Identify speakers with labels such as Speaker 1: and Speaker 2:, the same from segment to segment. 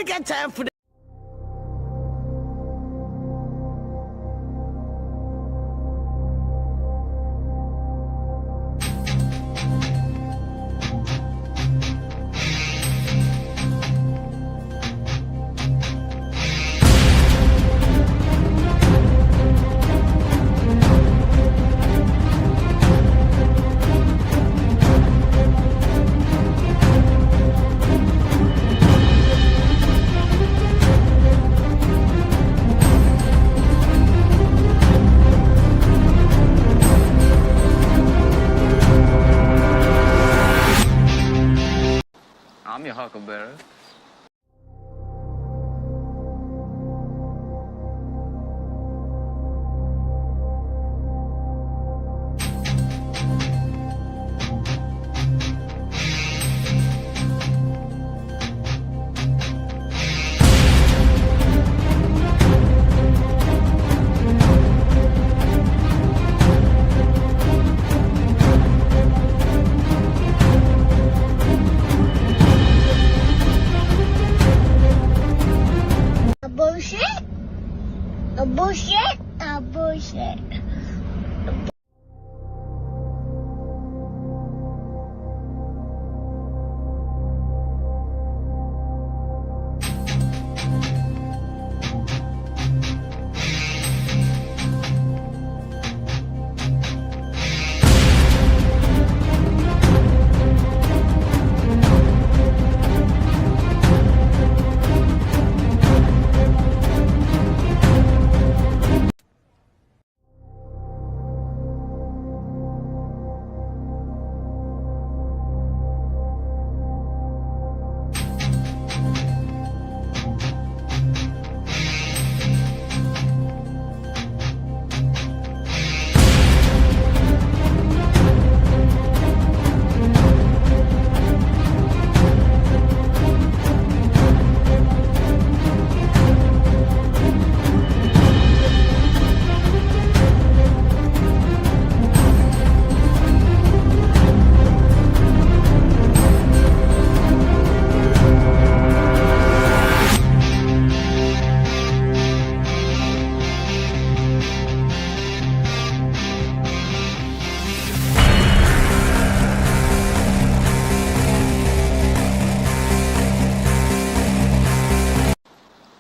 Speaker 1: Nobody got time for that.
Speaker 2: I'm your huckleberry.
Speaker 3: Bullshit. A bullshit. A bullshit.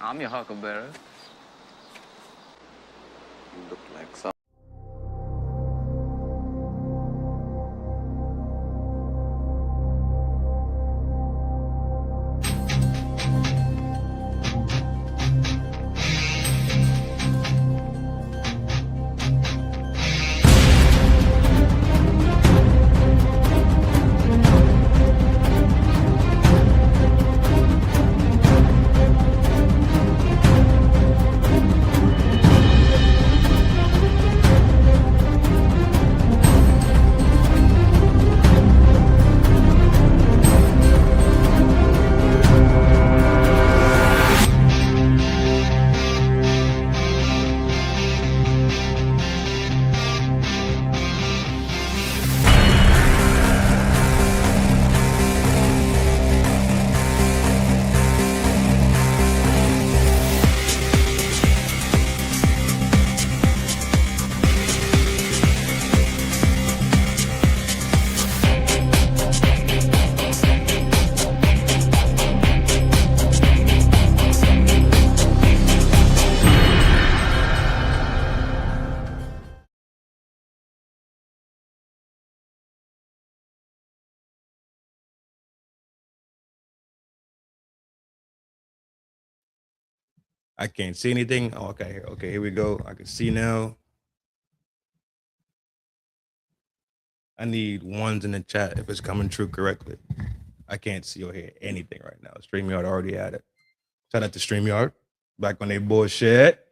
Speaker 2: I'm your huckleberry.
Speaker 4: You look like some.
Speaker 5: I can't see anything. Oh, okay, okay, here we go. I can see now. I need ones in the chat if it's coming true correctly. I can't see or hear anything right now. StreamYard already had it. Shout out to StreamYard. Back on they bullshit.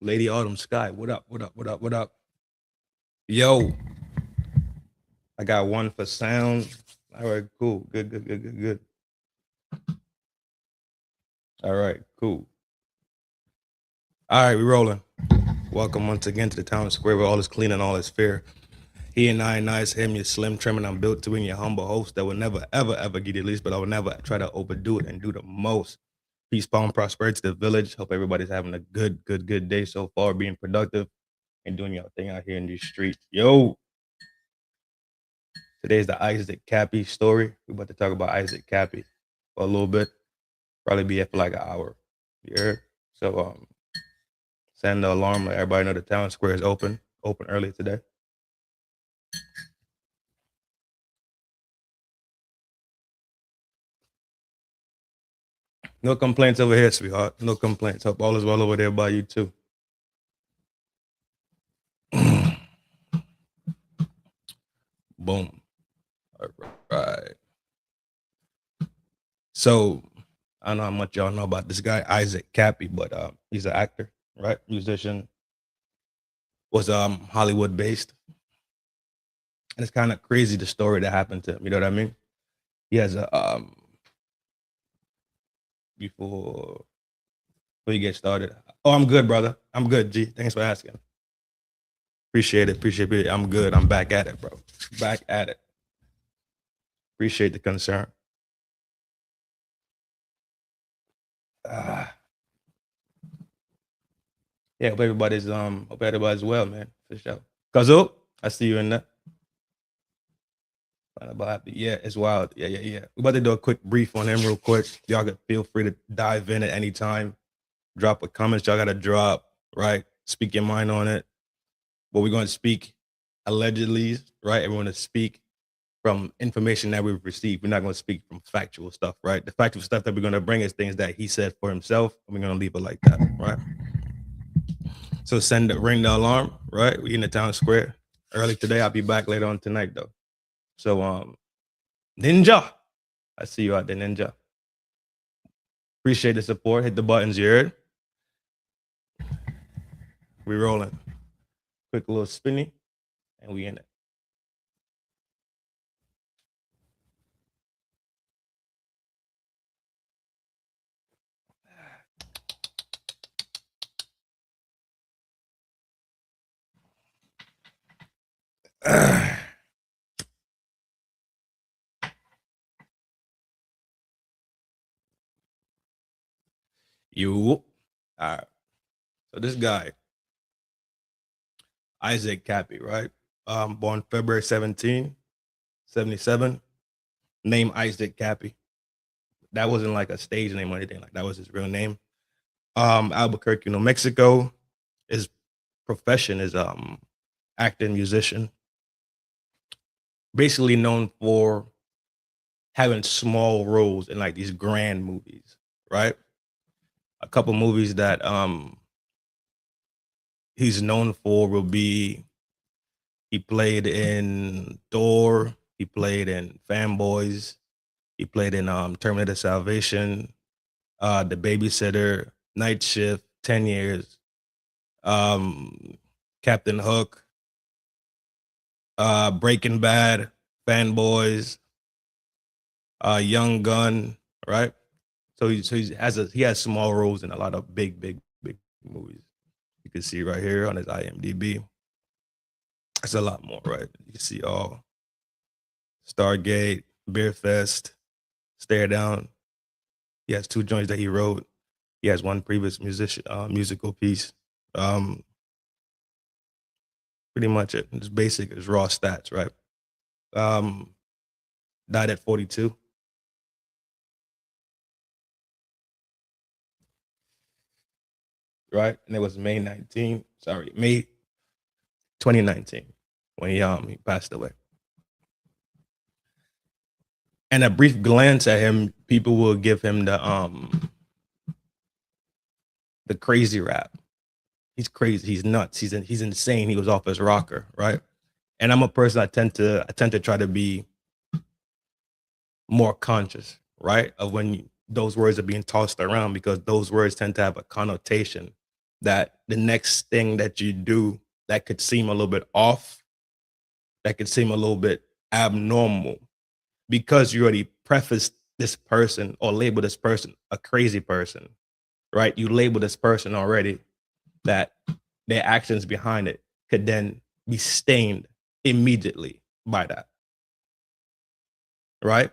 Speaker 5: Lady Autumn Sky. What up? What up? What up? What up? Yo, I got one for sound. All right, cool. Good, good, good, good, good. All right, cool. All right, we rolling. Welcome once again to the town square where all is clean and all is fair. He and I, nice him, your slim, trim, and I'm built to win your humble host that will never, ever, ever get the least, but I will never try to overdo it and do the most. Peace, power, and prosperity to the village. Hope everybody's having a good, good, good day so far, being productive and doing your thing out here in these streets. Yo, today's the Isaac Kappy story. We're about to talk about Isaac Kappy for a little bit. Probably be here for like an hour. You heard? So send the alarm, let everybody know the town square is open early today. No complaints over here, sweetheart. No complaints. Hope all is well over there by you too. Boom. All right. So I don't know how much y'all know about this guy, Isaac Kappy, but he's an actor, right? Musician. Was Hollywood based. And it's kind of crazy the story that happened to him. You know what I mean? He has a before you get started. Oh, I'm good, brother. I'm good, G. Thanks for asking. Appreciate it. Appreciate it. I'm good. I'm back at it, bro. Back at it. Appreciate the concern. Yeah, hope everybody's well, man. For sure. Kazo, I see you in there. Yeah, it's wild. Yeah. We're about to do a quick brief on him real quick. Y'all can feel free to dive in at any time. Drop a comment y'all gotta drop, right? Speak your mind on it. But we're gonna speak allegedly, right? Everyone to speak from information that we've received. We're not gonna speak from factual stuff, right? The factual stuff that we're gonna bring is things that he said for himself, and we're gonna leave it like that, right? So ring the alarm, right? We in the town square early today. I'll be back later on tonight though. So Ninja, I see you out there, Ninja. Appreciate the support. Hit the buttons, you heard? We rolling. Quick little spinny, and we in it. You. All right. So this guy, Isaac Kappy, right? Born February 17, 77. Name Isaac Kappy. That wasn't like a stage name or anything. Like that was his real name. Albuquerque, New Mexico. His profession is acting musician. Basically known for having small roles in like these grand movies, right? A couple movies that he's known for will be he played in Thor, he played in Fanboys, he played in Terminator Salvation, The Babysitter, Night Shift, 10 Years, Captain Hook, Breaking Bad, Fanboys, Young Gun, right? So he has small roles in a lot of big movies. You can see right here on his IMDb. That's a lot more, right? You can see all Stargate, Beer Fest, Stare Down. He has 2 joints that he wrote. He has 1 previous musical piece. Pretty much it. It's basic. It's raw stats, right? Died at 42. Right? And it was May 2019 when he passed away. And a brief glance at him, people will give him the crazy rap. He's crazy. He's nuts. He's insane. He was off his rocker, right? And I'm a person I tend to try to be more conscious, right, of when those words are being tossed around because those words tend to have a connotation that the next thing that you do that could seem a little bit off, that could seem a little bit abnormal, because you already prefaced this person or label this person a crazy person, right? You label this person already, that their actions behind it could then be stained immediately by that, right?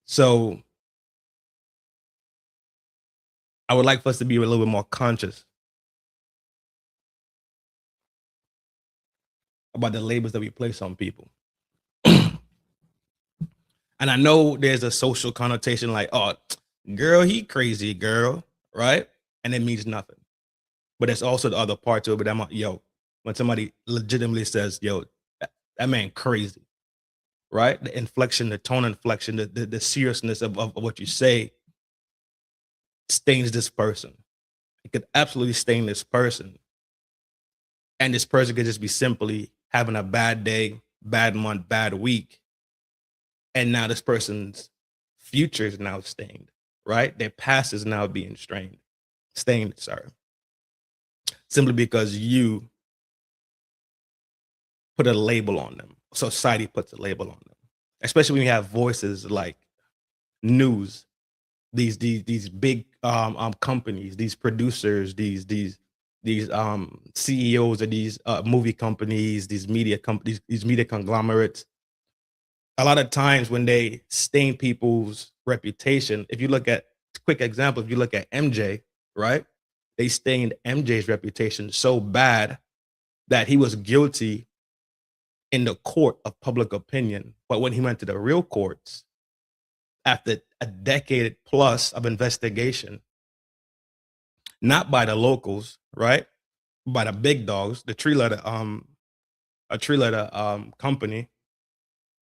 Speaker 5: So I would like for us to be a little bit more conscious about the labels that we place on people. And I know there's a social connotation like, oh, girl, he crazy, girl, right? And it means nothing. But there's also the other part to it. But I'm like, yo, when somebody legitimately says, yo, that man crazy, right? The inflection, the tone inflection, the seriousness of what you say stains this person. It could absolutely stain this person. And this person could just be simply having a bad day, bad month, bad week. And now this person's future is now stained, right? Their past is now being stained, sorry. Simply because you put a label on them. Society puts a label on them. Especially when you have voices like news, these big companies, these producers, these CEOs of these movie companies, these media companies, these media conglomerates. A lot of times when they stain people's reputation, if you look at, quick example, if you look at MJ, right? They stained MJ's reputation so bad that he was guilty in the court of public opinion. But when he went to the real courts, after a decade plus of investigation, not by the locals, right? By the big dogs, the tree letter company,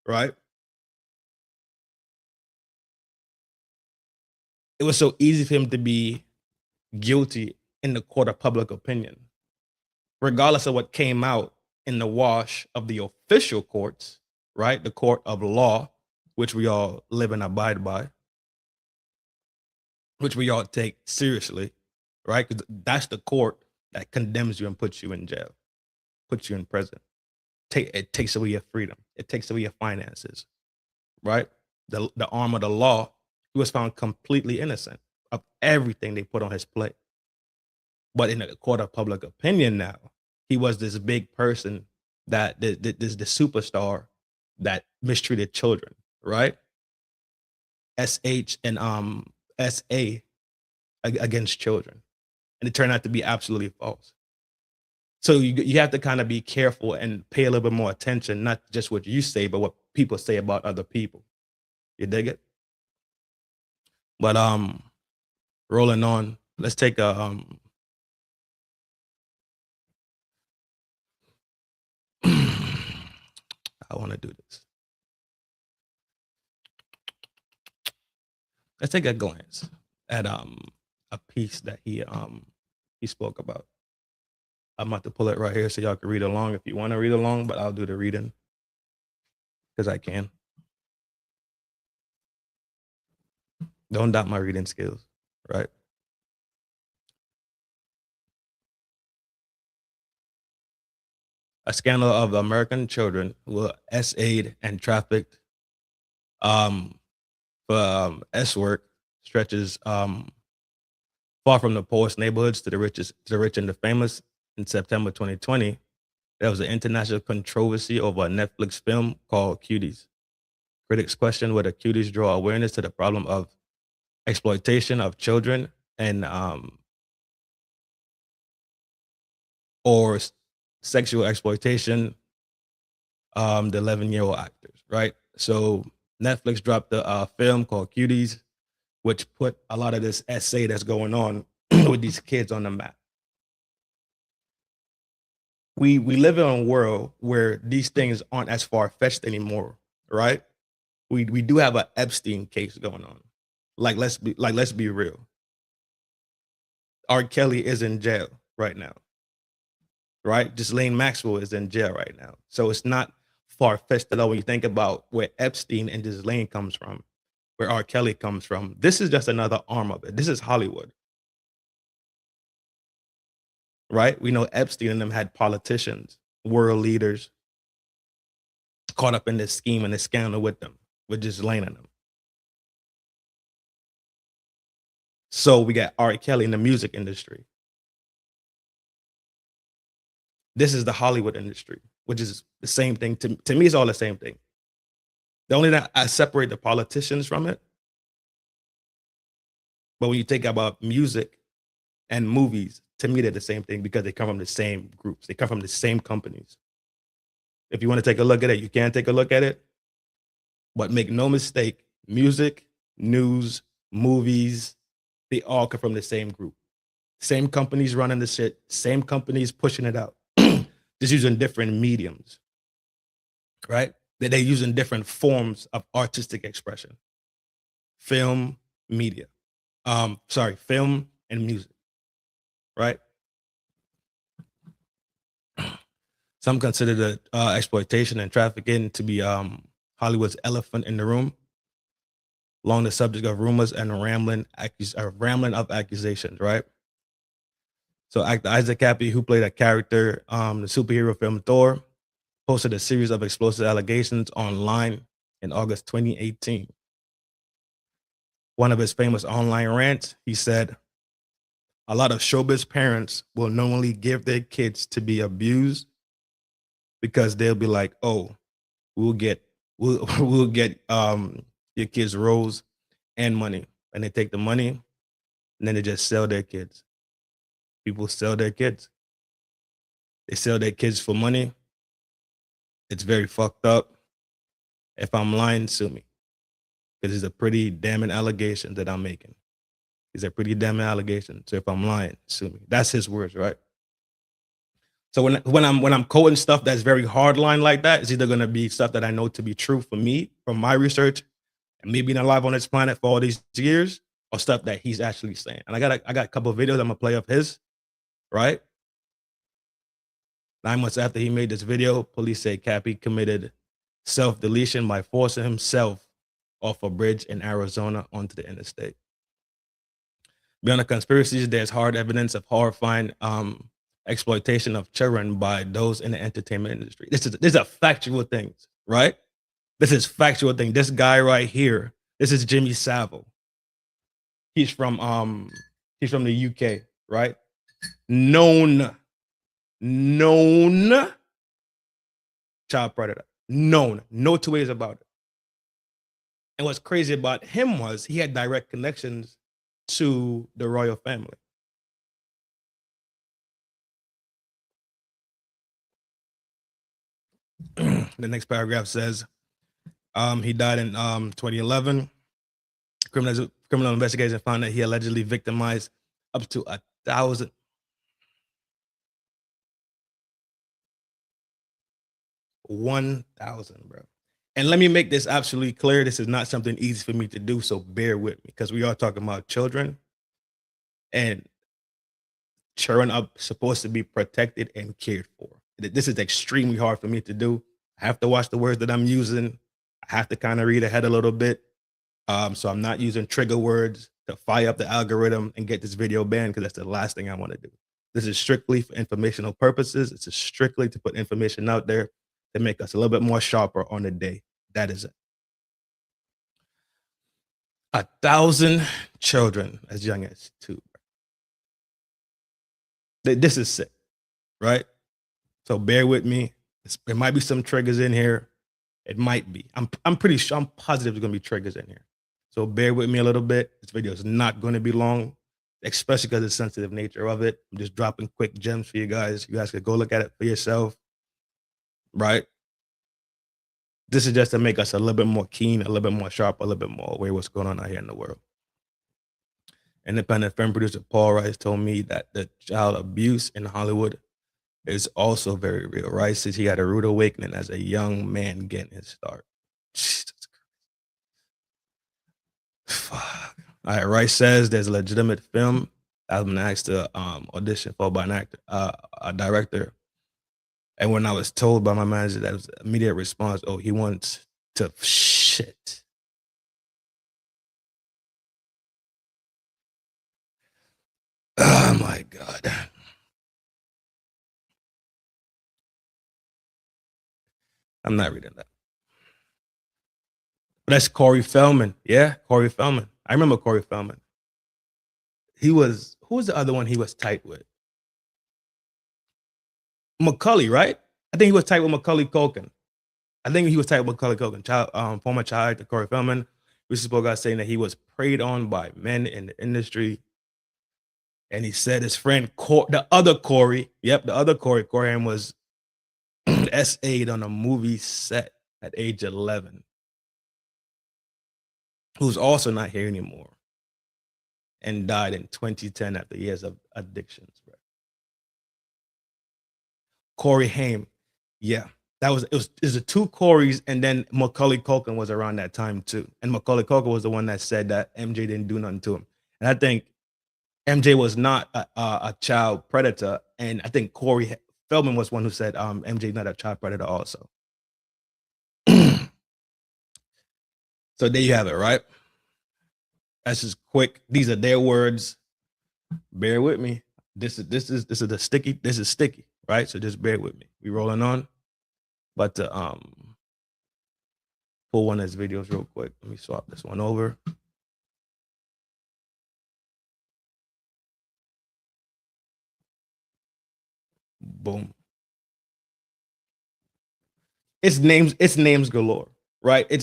Speaker 5: right? It was so easy for him to be guilty in the court of public opinion, regardless of what came out in the wash of the official courts, right? The court of law, which we all live and abide by, which we all take seriously, right? Because that's the court that condemns you and puts you in jail, puts you in prison. It takes away your freedom. It takes away your finances, right? The arm of the law, he was found completely innocent of everything they put on his plate. But in the court of public opinion now, he was this big person that the superstar that mistreated children, right? SH and SA against children. And it turned out to be absolutely false. So you have to kind of be careful and pay a little bit more attention, not just what you say, but what people say about other people. You dig it? But rolling on, let's take a I want to do this. Let's take a glance at a piece that he spoke about. I'm about to pull it right here so y'all can read along if you want to read along, but I'll do the reading because I can. Don't doubt my reading skills, right? A scandal of American children who were SA'd and trafficked for S work stretches far from the poorest neighborhoods to the rich and the famous. In September 2020, there was an international controversy over a Netflix film called Cuties. Critics questioned whether Cuties draw awareness to the problem of exploitation of children and or sexual exploitation the 11-year-old actors, right? So Netflix dropped a film called Cuties, which put a lot of this essay that's going on with these kids on the map. We live in a world where these things aren't as far-fetched anymore, right? We do have an Epstein case going on. Like let's be real. R. Kelly is in jail right now, right? Ghislaine Maxwell is in jail right now. So it's not far-fetched at all when you think about where Epstein and Ghislaine comes from, where R. Kelly comes from. This is just another arm of it. This is Hollywood. Right? We know Epstein and them had politicians, world leaders caught up in this scheme and this scandal with them, with just laying on them. So we got R. Kelly in the music industry. This is the Hollywood industry, which is the same thing. To me, it's all the same thing. The only that I separate the politicians from it. But when you think about music and movies, to me, they're the same thing because they come from the same groups. They come from the same companies. If you want to take a look at it, you can take a look at it. But make no mistake, music, news, movies, they all come from the same group. Same companies running the shit, same companies pushing it out. Just using different mediums, right? They're using different forms of artistic expression. Film, media. Film and music, right? Some consider the exploitation and trafficking to be Hollywood's elephant in the room, along the subject of rumors and rambling of accusations, right? So actor Isaac Kappy, who played a character the superhero film Thor, posted a series of explosive allegations online in August 2018. One of his famous online rants, he said, "A lot of showbiz parents will normally give their kids to be abused because they'll be like, oh, we'll get your kids roles and money." And they take the money and then they just sell their kids. People sell their kids. They sell their kids for money. It's very fucked up. If I'm lying, sue me. Because it's a pretty damning allegation that I'm making. It's a pretty damning allegation. So if I'm lying, sue me. That's his words, right? So when I'm quoting stuff that's very hardline like that, it's either gonna be stuff that I know to be true for me, from my research, and me being alive on this planet for all these years, or stuff that he's actually saying. And I got a couple of videos I'm gonna play of his, right? 9 months after he made this video, police say Kappy committed self-deletion by forcing himself off a bridge in Arizona onto the interstate. Beyond the conspiracies, there's hard evidence of horrifying exploitation of children by those in the entertainment industry. These are factual things, right? This is factual thing. This guy right here, this is Jimmy Savile. He's from the UK, right? Known child predator. Known. No two ways about it. And what's crazy about him was he had direct connections to the royal family. The next paragraph says he died in 2011. Criminal investigation found that he allegedly victimized up to 1,000. 1,000, bro. And let me make this absolutely clear. This is not something easy for me to do, so bear with me, because we are talking about children, and children are supposed to be protected and cared for. This is extremely hard for me to do. I have to watch the words that I'm using. I have to kind of read ahead a little bit. So I'm not using trigger words to fire up the algorithm and get this video banned, because that's the last thing I want to do. This is strictly for informational purposes. It's just strictly to put information out there to make us a little bit more sharper on the day. That is it. 1,000 children as young as 2. This is sick, right? So bear with me. There might be some triggers in here. It might be. I'm pretty sure. I'm positive there's gonna be triggers in here. So bear with me a little bit. This video is not going to be long, especially because of the sensitive nature of it. I'm just dropping quick gems for you guys. You guys can go look at it for yourself, right? This is just to make us a little bit more keen, a little bit more sharp, a little bit more aware of what's going on out here in the world. Independent film producer Paul Rice told me that the child abuse in Hollywood is also very real. Rice says he had a rude awakening as a young man getting his start. Jesus Christ. Fuck. All right, Rice says there's a legitimate film I've been asked to audition for by an actor, a director. And when I was told by my manager, that was immediate response, oh, he wants to shit. Oh my God. I'm not reading that. That's Corey Feldman. Yeah, Corey Feldman. I remember Corey Feldman. Who was the other one he was tight with? Macaulay, right? I think he was tight with Macaulay Culkin. Former child actor Corey Feldman. We spoke out saying that he was preyed on by men in the industry. And he said his friend, the other Corey, Corey was SA'd on a movie set at age 11, who's also not here anymore and died in 2010 after years of addictions. Bro. Corey Haim, yeah, it was the two Corys, and then Macaulay Culkin was around that time too. And Macaulay Culkin was the one that said that MJ didn't do nothing to him. And I think MJ was not a child predator, and I think Corey Feldman was one who said MJ not a child predator also. So there you have it, right? That's just quick. These are their words. Bear with me. This is sticky, right? So just bear with me. We rolling on. But to pull one of his videos real quick. Let me swap this one over. Boom. It's names galore, right? We're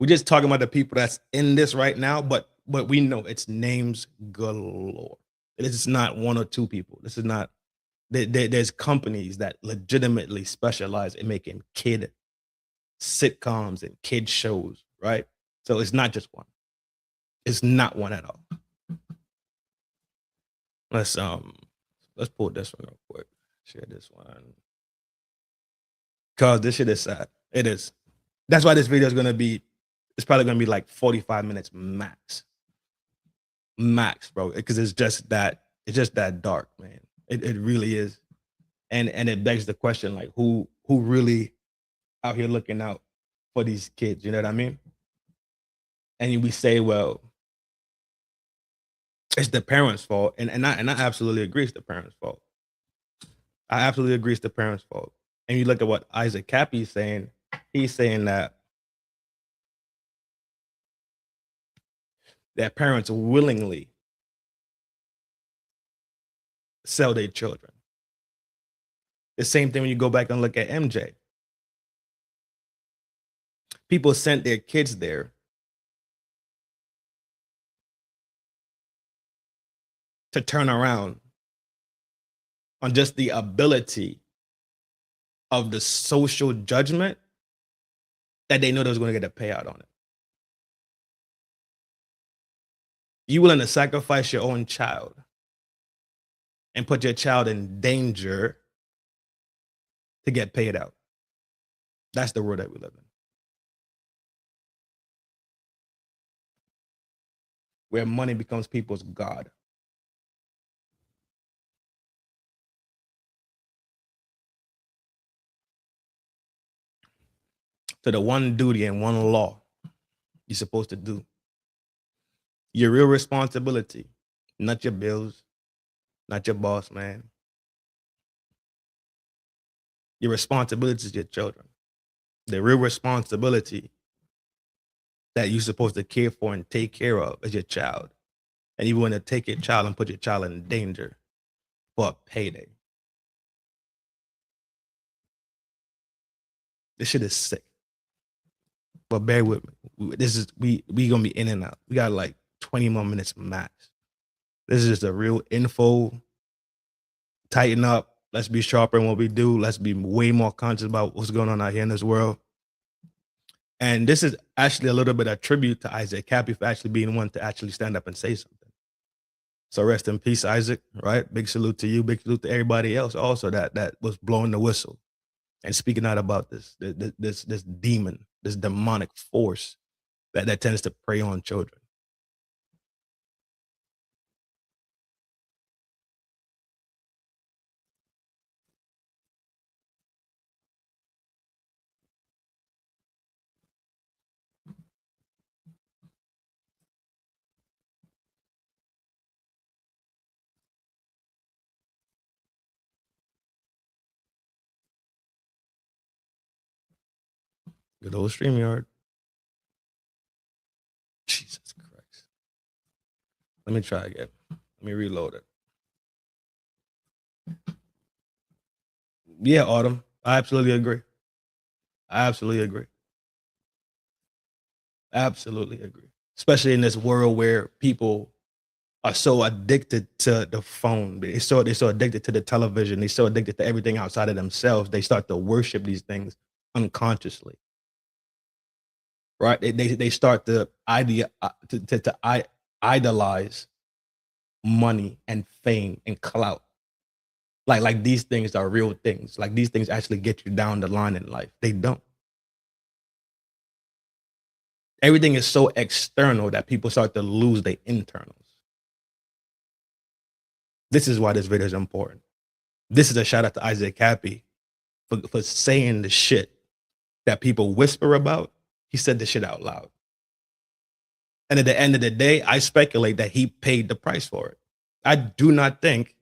Speaker 5: just talking about the people that's in this right now, but we know it's names galore. It's not one or two people. This is not there's companies that legitimately specialize in making kid sitcoms and kid shows, right? So it's not just one. It's not one at all. Let's pull this one real quick. Share this one. Cause this shit is sad. It is. That's why this video is gonna be. It's probably gonna be like 45 minutes max. Max, bro. Because it's just that dark, man. It really is. And it begs the question, like, who really out here looking out for these kids? You know what I mean? And we say, well, it's the parents' fault, and I absolutely agree it's the parents' fault. I absolutely agree it's the parents' fault. And you look at what ISSAC Kappy is saying. He's saying that parents willingly sell their children. The same thing when you go back and look at MJ. People sent their kids there to turn around on just the ability of the social judgment that they know they was going to get a payout on it. You willing to sacrifice your own child and put your child in danger to get paid out. That's the world that we live in. Where money becomes people's God. So the one duty and one law you're supposed to do. Your real responsibility, not your bills, not your boss, man. Your responsibility is your children. The real responsibility that you're supposed to care for and take care of is your child. And you want to take your child and put your child in danger for a payday. This shit is sick. But bear with me. We gonna be in and out. We got like 20 more minutes max. This is just a real info. Tighten up. Let's be sharper in what we do. Let's be way more conscious about what's going on out here in this world. And this is actually a little bit of tribute to ISSAC Kappy for actually being one to actually stand up and say something. So rest in peace, ISSAC, right? Big salute to you. Big salute to everybody else also that was blowing the whistle and speaking out about this demon, this demonic force that tends to prey on children. Good old StreamYard. Jesus Christ. Let me try again. Let me reload it. Yeah, Autumn. I absolutely agree. I absolutely agree. Absolutely agree. Especially in this world where people are so addicted to the phone. They're so addicted to the television. They're so addicted to everything outside of themselves. They start to worship these things unconsciously. Right? They start to idolize money and fame and clout. Like these things are real things. Like these things actually get you down the line in life. They don't. Everything is so external that people start to lose their internals. This is why this video is important. This is a shout out to Isaac Kappy for saying the shit that people whisper about. He said the shit out loud. And at the end of the day, I speculate that he paid the price for it. I do not think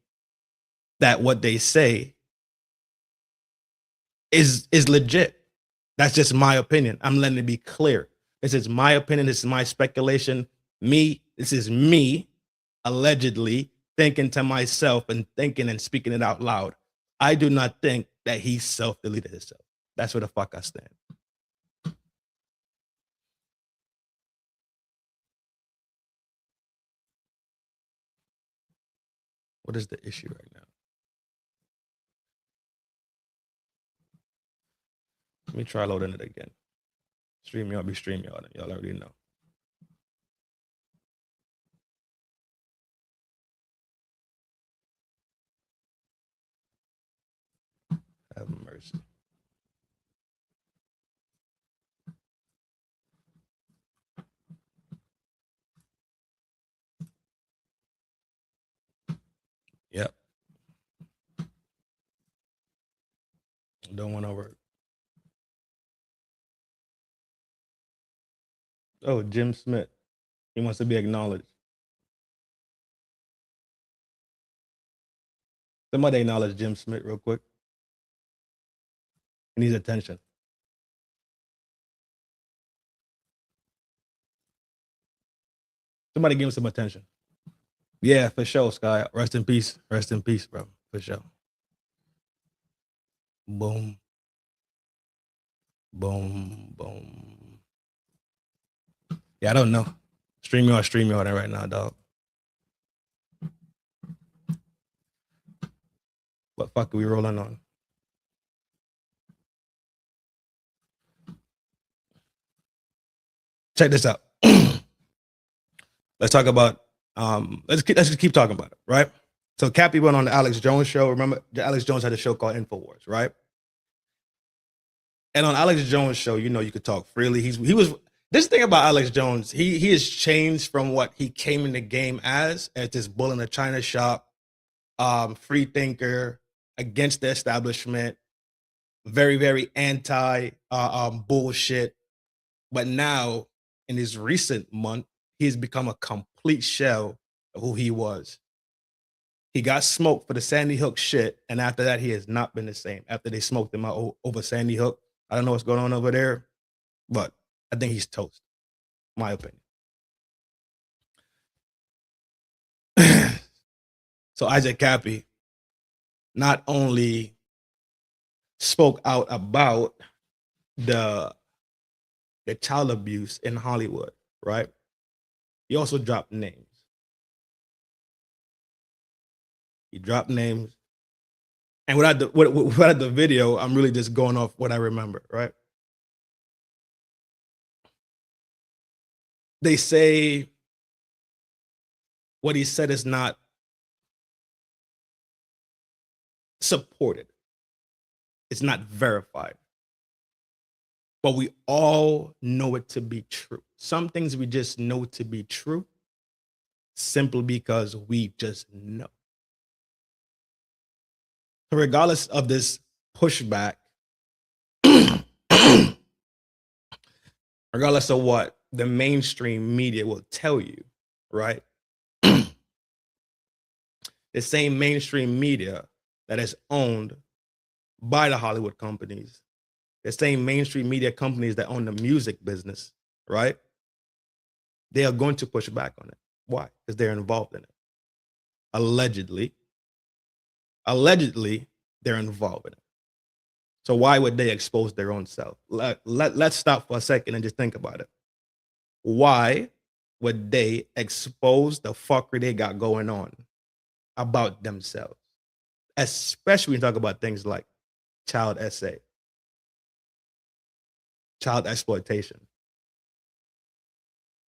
Speaker 5: that what they say is legit. That's just my opinion. I'm letting it be clear. This is my opinion. This is my speculation. This is me allegedly thinking to myself and thinking and speaking it out loud. I do not think that he self-deleted himself. That's where the fuck I stand. What is the issue right now? Let me try loading it again. StreamYard be StreamYard. Y'all already know. Have mercy. Yep. Don't want to work. Oh, Jim Smith. He wants to be acknowledged. Somebody acknowledge Jim Smith real quick. He needs attention. Somebody give him some attention. Yeah, for sure, Sky. Rest in peace. Rest in peace, bro. For sure. Boom. Boom. Boom. Yeah, I don't know. StreamYard right now, dog. What fuck are we rolling on? Check this out. Let's talk about let's just keep talking about it, right? So Kappy went on the Alex Jones show. Remember, Alex Jones had a show called InfoWars, right? And on Alex Jones show, you know, you could talk freely. He was this thing about Alex Jones. He has changed from what he came in the game as this bull in a china shop, free thinker, against the establishment, very very anti bullshit. But now in his recent month, he's become a complete shell of who he was. He got smoked for the Sandy Hook shit, and after that, he has not been the same. After they smoked him out over Sandy Hook, I don't know what's going on over there, but I think he's toast. My opinion. So Isaac Kappy not only spoke out about the child abuse in Hollywood, right? He also dropped names. He dropped names. And without the video, I'm really just going off what I remember, right? They say what he said is not supported. It's not verified. But we all know it to be true. Some things we just know to be true simply because we just know. Regardless of this pushback, regardless of what the mainstream media will tell you, right? The same mainstream media that is owned by the Hollywood companies the same mainstream media companies that own the music business, right? They are going to push back on it. Why? Because they're involved in it. Allegedly, they're involved in it. So why would they expose their own self? Let's stop for a second and just think about it. Why would they expose the fuckery they got going on about themselves? Especially when you talk about things like child SA, child exploitation,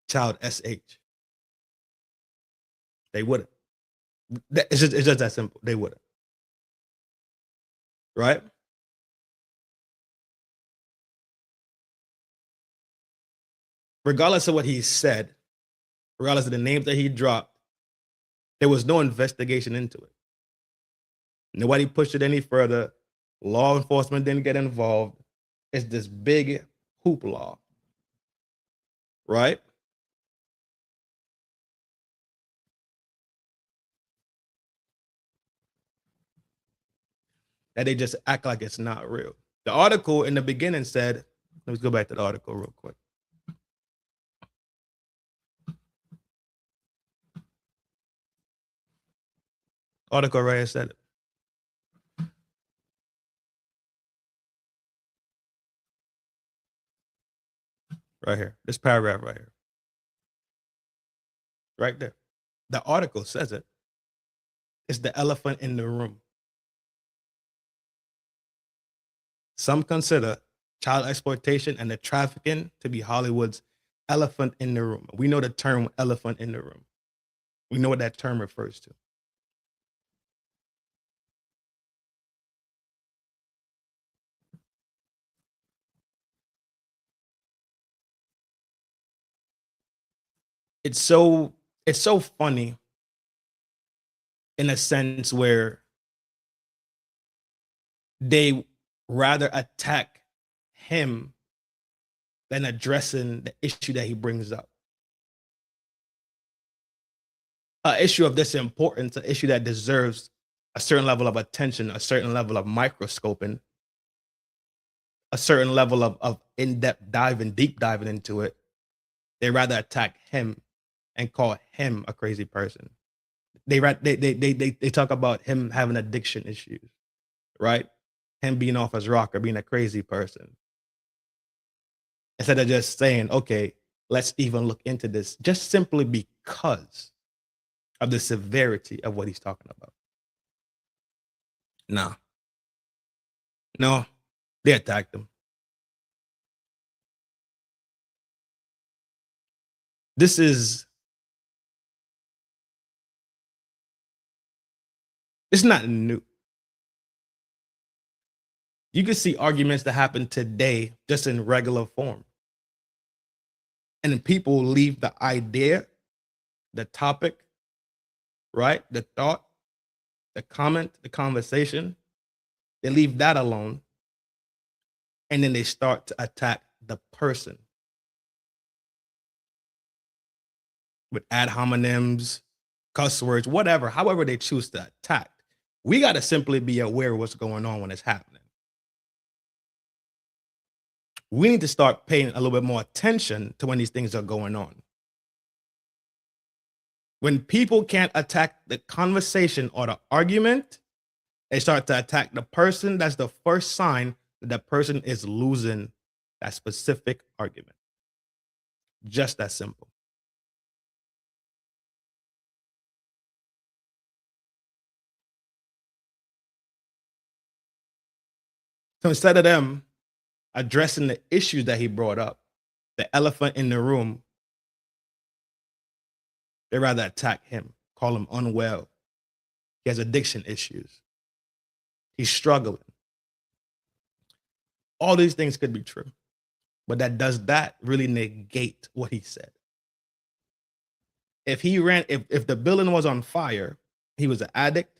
Speaker 5: child SH. They wouldn't. It's just that simple. They wouldn't. Right? Regardless of what he said, regardless of the names that he dropped, there was no investigation into it. Nobody pushed it any further. Law enforcement didn't get involved. It's this big hoopla, right? That they just act like it's not real. The article in the beginning said, let's go back to the article real quick. Article right here said it. Right here. This paragraph right here. Right there. The article says it. It's the elephant in the room. Some consider child exploitation and the trafficking to be Hollywood's elephant in the room. We know the term elephant in the room. We know what that term refers to. It's so funny in a sense where they rather attack him than addressing the issue that he brings up. An issue of this importance, an issue that deserves a certain level of attention, a certain level of microscoping, a certain level of in-depth diving, deep diving into it. They rather attack him and call him a crazy person. They talk about him having addiction issues, right? Him being off his rocker, being a crazy person. Instead of just saying, okay, let's even look into this, just simply because of the severity of what he's talking about. No, they attacked him. It's not new. You can see arguments that happen today just in regular form. And then people leave the idea, the topic, right? The thought, the comment, the conversation. They leave that alone. And then they start to attack the person with ad hominems, cuss words, whatever, however they choose to attack. We got to simply be aware of what's going on when it's happening. We need to start paying a little bit more attention to when these things are going on. When people can't attack the conversation or the argument, they start to attack the person. That's the first sign that the person is losing that specific argument. Just that simple. So instead of them addressing the issues that he brought up, the elephant in the room, they rather attack him, call him unwell. He has addiction issues. He's struggling. All these things could be true, but does that really negate what he said? If the building was on fire, he was an addict,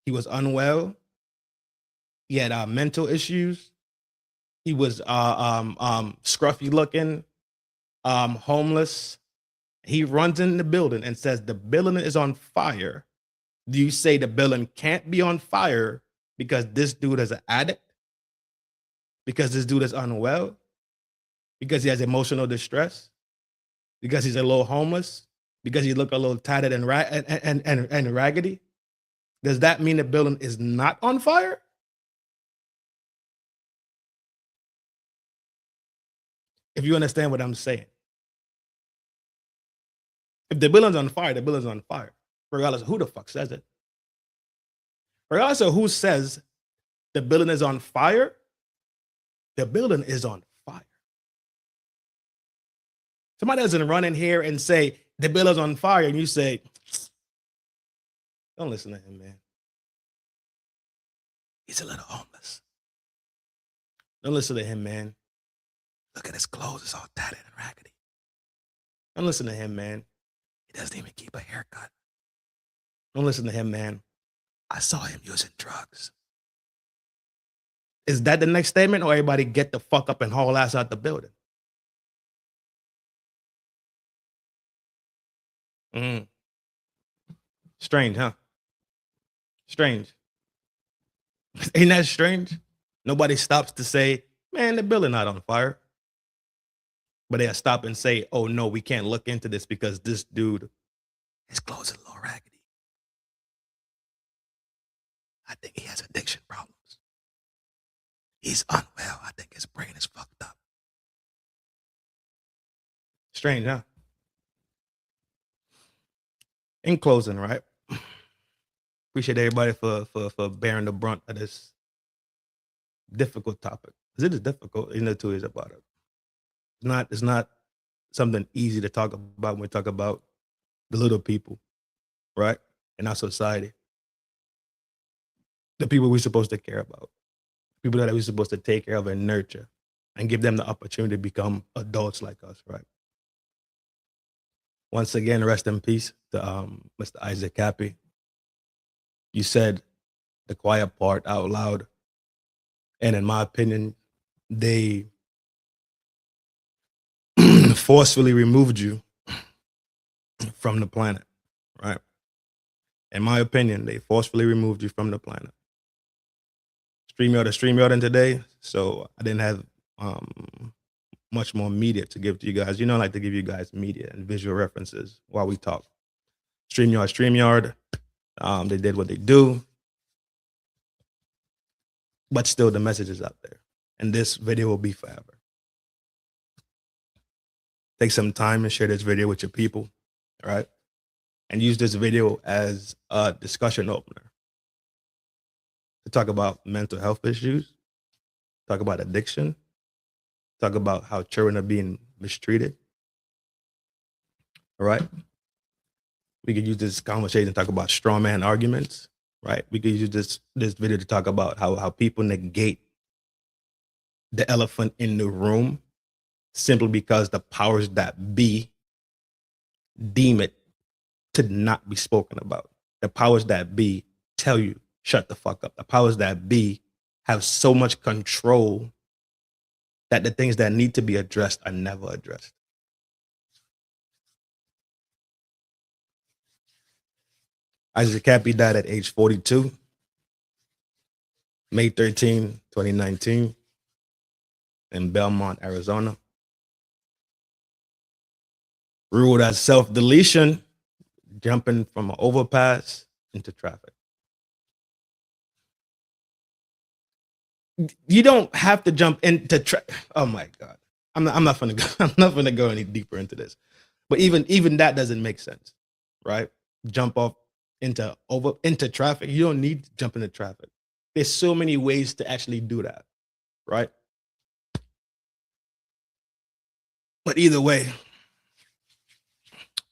Speaker 5: he was unwell, he had mental issues, he was scruffy looking, homeless. He runs in the building and says the building is on fire. Do you say the building can't be on fire because this dude is an addict? because this dude is unwell, because he has emotional distress, because he's a little homeless, because he look a little tattered and raggedy, does that mean the building is not on fire? If you understand what I'm saying. If the building's on fire, the building's on fire. Regardless of who the fuck says it. Regardless of who says the building is on fire, the building is on fire. Somebody doesn't run in here and say the building's on fire, and you say, don't listen to him, man. He's a little homeless. Don't listen to him, man. Look at his clothes, it's all tattered and raggedy. Don't listen to him, man. He doesn't even keep a haircut. Don't listen to him, man. I saw him using drugs. Is that the next statement, or everybody get the fuck up and haul ass out the building? Strange, huh? Strange. Ain't that strange? Nobody stops to say, man, the building not on fire. But they'll stop and say, oh no, we can't look into this because this dude, his clothes are a little raggedy. I think he has addiction problems. He's unwell. I think his brain is fucked up. Strange, huh? In closing, right? Appreciate everybody for bearing the brunt of this difficult topic. Because it is difficult, you know, two years about it. It's not something easy to talk about when we talk about the little people, right? In our society. The people we're supposed to care about. People that we're supposed to take care of and nurture and give them the opportunity to become adults like us, right? Once again, rest in peace to Mr. ISSAC Kappy. You said the quiet part out loud. And in my opinion, they forcefully removed you from the planet, right? In my opinion, they forcefully removed you from the planet. StreamYard today, so I didn't have much more media to give to you guys. You know, I like to give you guys media and visual references while we talk. StreamYard, they did what they do, but still the message is out there. And this video will be forever. Take some time and share this video with your people, all right? And use this video as a discussion opener to talk about mental health issues, talk about addiction, talk about how children are being mistreated, all right? We could use this conversation to talk about straw man arguments, right? We could use this video to talk about how people negate the elephant in the room simply because the powers that be deem it to not be spoken about. The powers that be tell you, shut the fuck up. The powers that be have so much control that the things that need to be addressed are never addressed. ISSAC Kappy died at age 42, May 13, 2019, in Belmont, Arizona. Ruled as self-deletion, jumping from an overpass into traffic. You don't have to jump into oh my God. I'm not gonna go any deeper into this. But even that doesn't make sense, right? Jump off into traffic. You don't need to jump into traffic. There's so many ways to actually do that, right? But either way,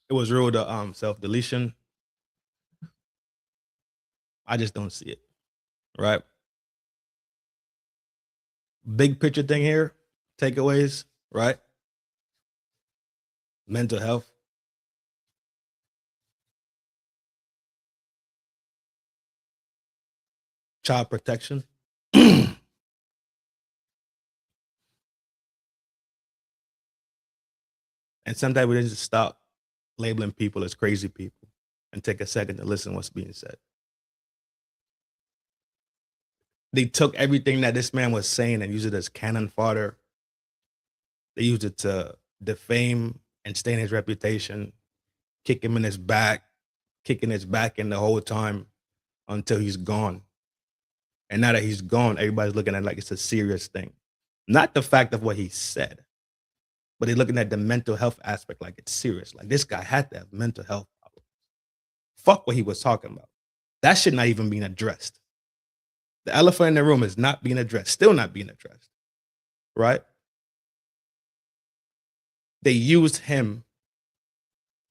Speaker 5: it was ruled self-deletion. I just don't see it, right? Big picture thing here, takeaways, right? Mental health. Child protection. And sometimes we just stop labeling people as crazy people and take a second to listen to what's being said. They took everything that this man was saying and used it as cannon fodder. They used it to defame and stain his reputation, kick him in his back, kicking his back in the whole time until he's gone. And now that he's gone, everybody's looking at it like it's a serious thing. Not the fact of what he said, but they're looking at the mental health aspect like it's serious. Like this guy had to have mental health problems. Fuck what he was talking about. That shit not even being addressed. The elephant in the room is not being addressed, still not being addressed, right? They used him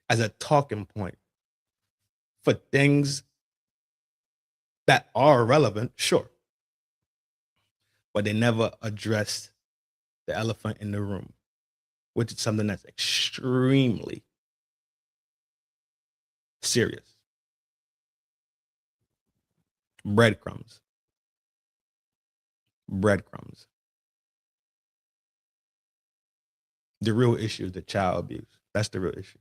Speaker 5: as a talking point for things that are relevant, sure. But they never addressed the elephant in the room, which is something that's extremely serious. Breadcrumbs. Breadcrumbs. The real issue is the child abuse. That's the real issue.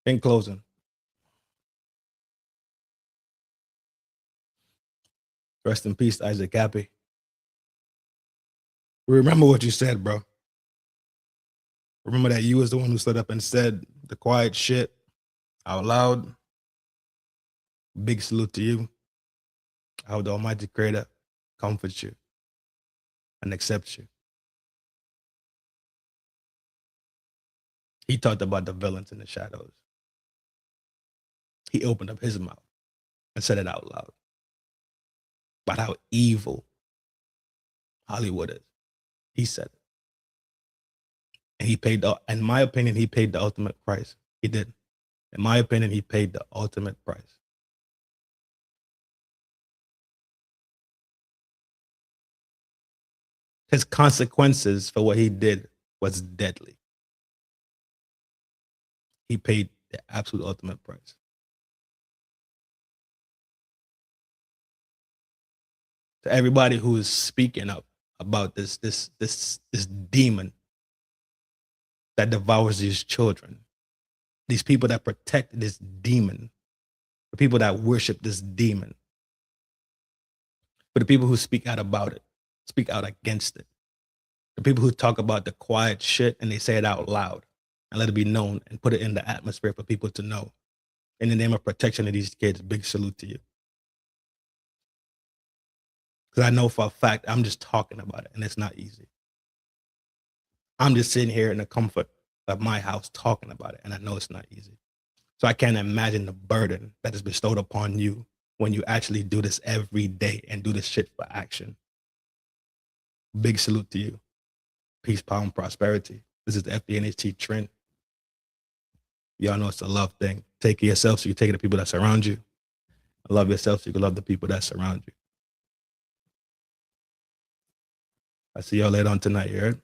Speaker 5: In closing, rest in peace, Isaac Kappy. Remember what you said, bro. Remember that you was the one who stood up and said the quiet shit out loud. Big salute to you. I hope the Almighty Creator comforts you and accepts you. He talked about the villains in the shadows. He opened up his mouth and said it out loud about how evil Hollywood is. He said it. And he paid, in my opinion, he paid the ultimate price. He did. In my opinion, he paid the ultimate price. His consequences for what he did was deadly. He paid the absolute ultimate price. To everybody who is speaking up about this demon that devours these children, these people that protect this demon, the people that worship this demon, for the people who speak out about it, speak out against it, the people who talk about the quiet shit and they say it out loud and let it be known and put it in the atmosphere for people to know. In the name of protection of these kids, big salute to you. Because I know for a fact, I'm just talking about it and it's not easy. I'm just sitting here in the comfort of my house talking about it and I know it's not easy. So I can't imagine the burden that is bestowed upon you when you actually do this every day and do this shit for action. Big salute to you. Peace, power, and prosperity. This is the FDNHT Trin. Y'all know it's a love thing. Take care of yourself so you take care of the people that surround you. Love yourself so you can love the people that surround you. I see y'all later on tonight, you heard?